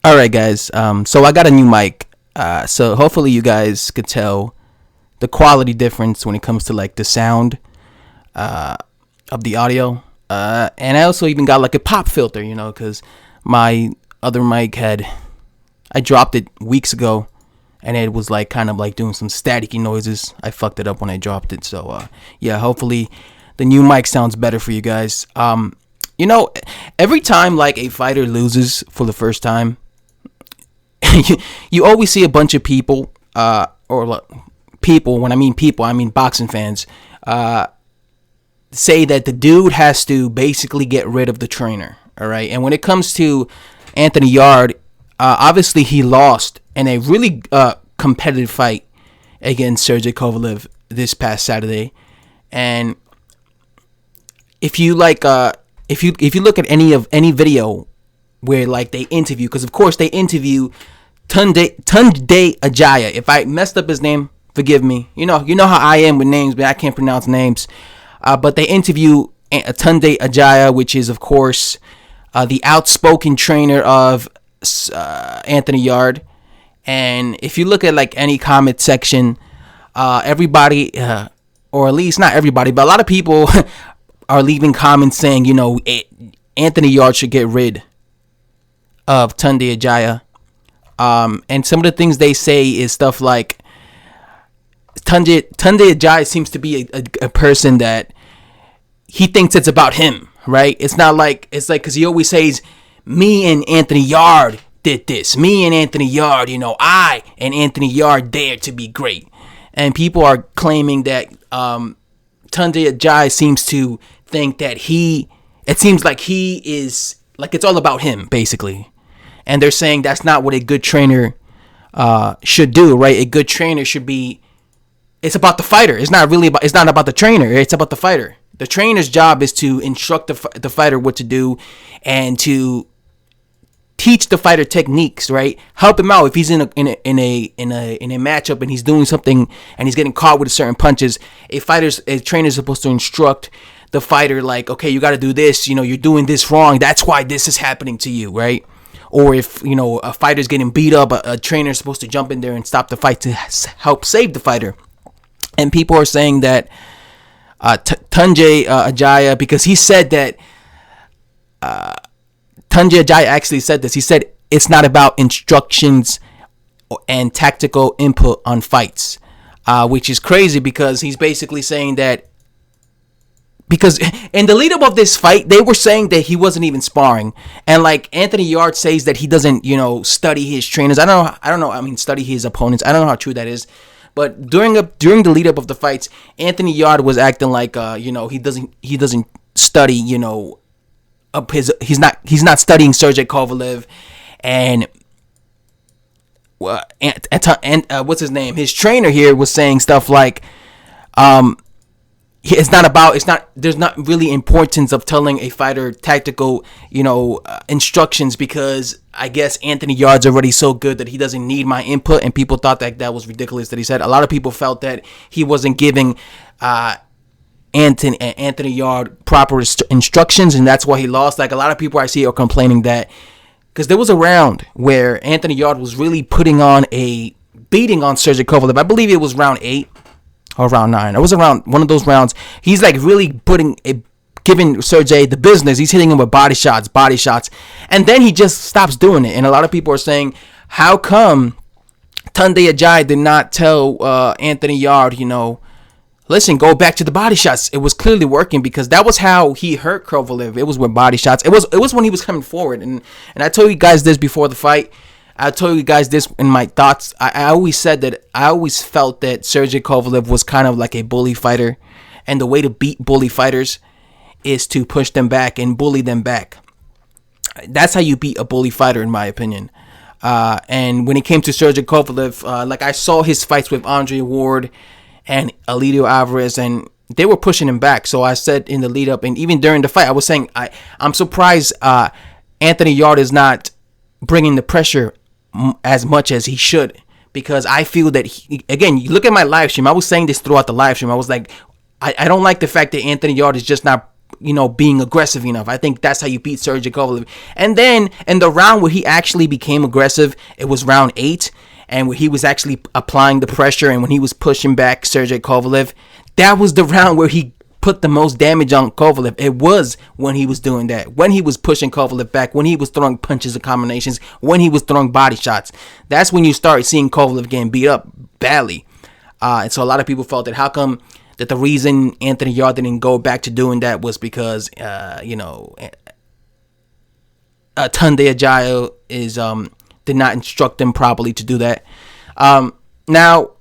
All right, guys. So I got a new mic. So hopefully you guys could tell the quality difference when it comes to like the sound uh, of the audio. And I also even got like a pop filter, because my other mic I dropped it weeks ago, and it was like kind of like doing some staticky noises. I fucked it up when I dropped it. So yeah, hopefully the new mic sounds better for you guys. You know, every time like a fighter loses for the first time, you always see a bunch of people, people. When I mean people, I mean boxing fans. Say that the dude has to basically get rid of the trainer. All right, and when it comes to Anthony Yarde, obviously he lost in a really competitive fight against Sergey Kovalev this past Saturday. And if you like, if you look at any video where like they interview, because of course they interview Tunde Ajayi. If I messed up his name, forgive me. You know how I am with names, but I can't pronounce names. But they interview Tunde Ajayi, which is of course the outspoken trainer of Anthony Yarde. And if you look at like any comment section, everybody, or at least not everybody, but a lot of people are leaving comments saying, Anthony Yarde should get rid of Tunde Ajayi. And some of the things they say is stuff like Tunde Ajayi seems to be a person that he thinks it's about him, right? It's like because he always says, me and Anthony Yarde did this. Me and Anthony Yarde, I and Anthony Yarde dared to be great. And people are claiming that Tunde Ajayi seems to think that it seems like he is, like it's all about him, basically. And they're saying that's not what a good trainer should do, right? A good trainer should be, it's about the fighter. It's not about the trainer. It's about the fighter. The trainer's job is to instruct the fighter what to do and to teach the fighter techniques, right? Help him out if he's in a matchup and he's doing something and he's getting caught with certain punches. A trainer is supposed to instruct the fighter, like, okay, you got to do this. You're doing this wrong. That's why this is happening to you, right? Or if a fighter's getting beat up, a trainer's supposed to jump in there and stop the fight to help save the fighter. And people are saying that Tunde Ajayi, because he said that Tunde Ajayi actually said this. He said it's not about instructions and tactical input on fights, which is crazy because he's basically saying that. Because in the lead up of this fight, they were saying that he wasn't even sparring, and like Anthony Yarde says that he doesn't, study his trainers. I don't know. I mean, study his opponents. I don't know how true that is. But during the lead up of the fights, Anthony Yarde was acting like, he doesn't study, he's not studying Sergey Kovalev, and what's his name? His trainer here was saying stuff like, there's not really importance of telling a fighter tactical, instructions, because I guess Anthony Yarde's already so good that he doesn't need my input. And people thought that was ridiculous that he said. A lot of people felt that he wasn't giving Anthony Yarde proper instructions, and that's why he lost. Like a lot of people I see are complaining that, because there was a round where Anthony Yarde was really putting on a beating on Sergey Kovalev. I believe it was round 8 or round 9. It was around one of those rounds. He's like really giving Sergey the business. He's hitting him with body shots, and then he just stops doing it. And a lot of people are saying, how come Tunde Ajayi did not tell Anthony Yarde, listen, go back to the body shots. It was clearly working, because that was how he hurt Kovalev. It was with body shots. It was when he was coming forward. And I told you guys this before the fight. I told you guys this in my thoughts. I always said that I always felt that Sergey Kovalev was kind of like a bully fighter. And the way to beat bully fighters is to push them back and bully them back. That's how you beat a bully fighter, in my opinion. And when it came to Sergey Kovalev, like I saw his fights with Andre Ward and Alidio Alvarez, and they were pushing him back. So I said in the lead up, and even during the fight, I was saying I'm surprised Anthony Yarde is not bringing the pressure as much as he should, because I feel that again, you look at my live stream. I was saying this throughout the live stream. I was like, I don't like the fact that Anthony Yarde is just not being aggressive enough. I think that's how you beat Sergey Kovalev. And then in the round where he actually became aggressive, it was round 8, and where he was actually applying the pressure and when he was pushing back Sergey Kovalev, that was the round where he put the most damage on Kovalev. It was when he was doing that, when he was pushing Kovalev back, when he was throwing punches and combinations, when he was throwing body shots. That's when you start seeing Kovalev getting beat up badly. And so a lot of people felt that how come that the reason Anthony Yarde didn't go back to doing that was because, Tunde Ajayi did not instruct him properly to do that. Now,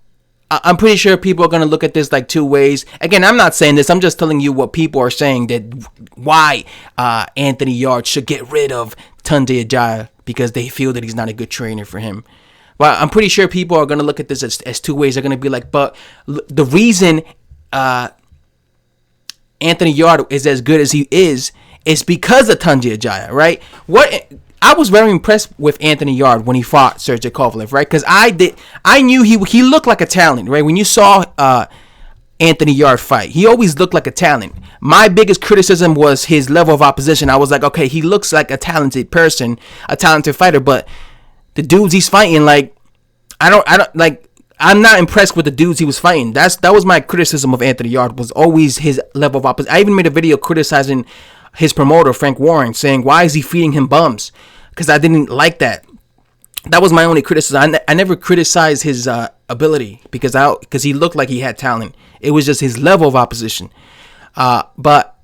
I'm pretty sure people are going to look at this like two ways. Again, I'm not saying this. I'm just telling you what people are saying, that why Anthony Yarde should get rid of Tunde Ajayi because they feel that he's not a good trainer for him. Well, I'm pretty sure people are going to look at this as two ways. They're going to be like, but the reason Anthony Yarde is as good as he is because of Tunde Ajayi, right? I was very impressed with Anthony Yarde when he fought Sergey Kovalev, right? Because I knew he looked like a talent, right? When you saw Anthony Yarde fight, he always looked like a talent. My biggest criticism was his level of opposition. I was like, okay, he looks like a talented person, a talented fighter, but the dudes he's fighting, like, I'm not impressed with the dudes he was fighting. That was my criticism of Anthony Yarde, was always his level of opposition. I even made a video criticizing his promoter, Frank Warren, saying, why is he feeding him bums? Because I didn't like that. That was my only criticism. I never criticized his ability because he looked like he had talent. It was just his level of opposition. But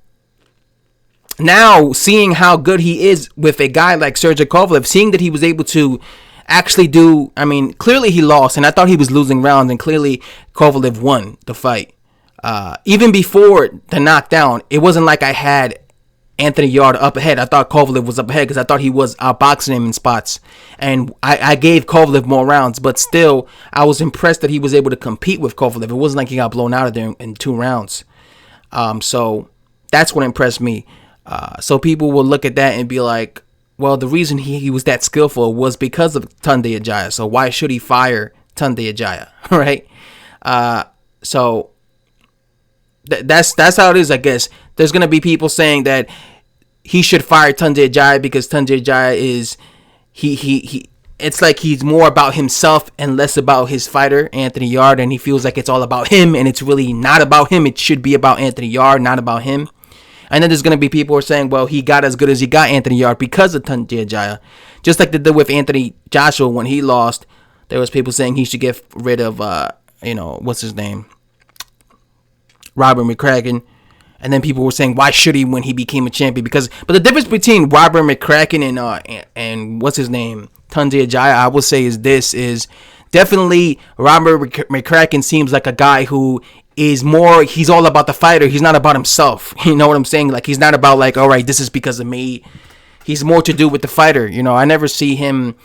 now, seeing how good he is with a guy like Sergey Kovalev, seeing that he was able to actually do, I mean, clearly he lost, and I thought he was losing rounds, and clearly Kovalev won the fight. Even before the knockdown, it wasn't like I had Anthony Yarde up ahead. I thought Kovalev was up ahead because I thought he was outboxing him in spots. And I gave Kovalev more rounds, but still, I was impressed that he was able to compete with Kovalev. It wasn't like he got blown out of there in 2 rounds. So that's what impressed me. So people will look at that and be like, well, the reason he was that skillful was because of Tunde Ajayi. So why should he fire Tunde Ajayi, right? So that's how it is, I guess. There's going to be people saying that he should fire Tunde Ajayi because Tunde Ajayi is, it's like he's more about himself and less about his fighter, Anthony Yarde, and he feels like it's all about him, and it's really not about him. It should be about Anthony Yarde, not about him. And then there's going to be people who are saying, well, he got as good as he got, Anthony Yarde, because of Tunde Ajayi. Just like they did with Anthony Joshua when he lost. There was people saying he should get rid of, what's his name? Robert McCracken. And then people were saying, why should he when he became a champion? But the difference between Robert McCracken and what's his name, Tunde Ajayi, I would say is definitely Robert McCracken seems like a guy who is more, he's all about the fighter. He's not about himself. You know what I'm saying? Like, he's not about like, all right, this is because of me. He's more to do with the fighter. I never see him,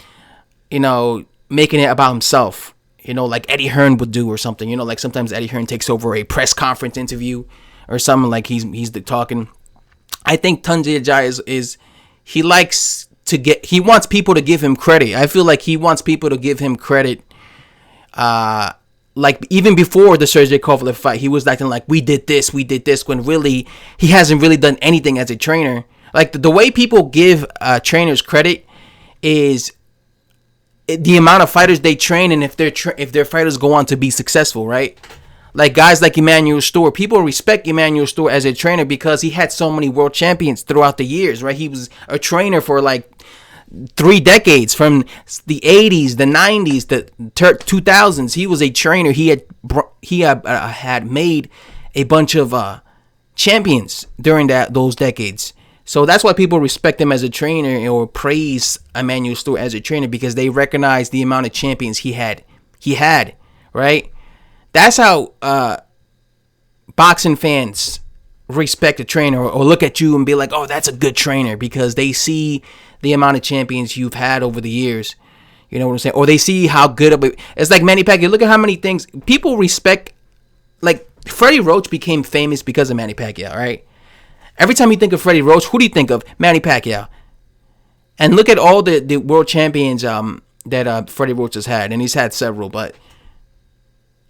making it about himself. Like Eddie Hearn would do or something. Like sometimes Eddie Hearn takes over a press conference interview or something, like he's talking. I think Tunde Ajayi is he likes to he wants people to give him credit. I feel like he wants people to give him credit. Like even before the Sergey Kovalev fight, he was acting like we did this, when really he hasn't really done anything as a trainer. Like the way people give trainers credit is the amount of fighters they train and if their fighters go on to be successful, right? Like guys like Emmanuel Stewart, people respect Emmanuel Stewart as a trainer because he had so many world champions throughout the years, right? He was a trainer for like 3 decades, from the 80s, the 90s, the 2000s. He was a trainer. He had made a bunch of champions during those decades. So that's why people respect him as a trainer or praise Emmanuel Stewart as a trainer, because they recognize the amount of champions he had, right? That's how boxing fans respect a trainer or look at you and be like, oh, that's a good trainer, because they see the amount of champions you've had over the years. You know what I'm saying? Or they see how good of it. It's like Manny Pacquiao. Look at how many things people respect. Like Freddie Roach became famous because of Manny Pacquiao, right? Every time you think of Freddie Roach, who do you think of? Manny Pacquiao. And look at all the world champions that Freddie Roach has had, and he's had several, but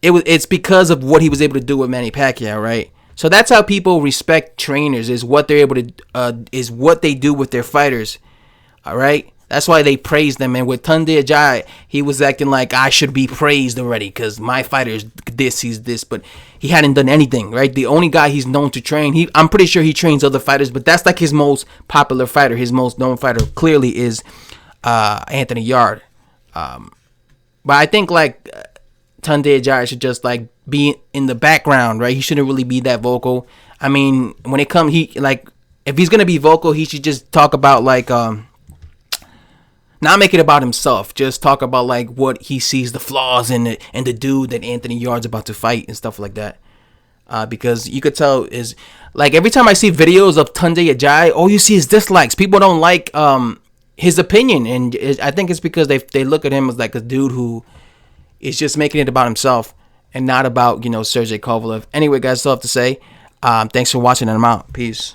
it's because of what he was able to do with Manny Pacquiao, right? So that's how people respect trainers, is what they're able to is what they do with their fighters. All right. That's why they praise them. And with Tunde Ajayi, he was acting like I should be praised already because my fighter's this, he's this, but he hadn't done anything, right? The only guy he's known to train, I'm pretty sure he trains other fighters, but that's like his most popular fighter. His most known fighter clearly is Anthony Yarde. But I think like Tunde Ajayi should just like be in the background, right? He shouldn't really be that vocal. I mean, when it comes, if he's gonna be vocal, he should just talk about like not make it about himself. Just talk about like what he sees the flaws in it and the dude that Anthony Yarde's about to fight and stuff like that. Because you could tell is like every time I see videos of Tunde Ajayi, all you see is dislikes. People don't like his opinion, and I think it's because they look at him as like a dude who is just making it about himself and not about Sergey Kovalev. Anyway, guys, still have to say thanks for watching, and I'm out. Peace.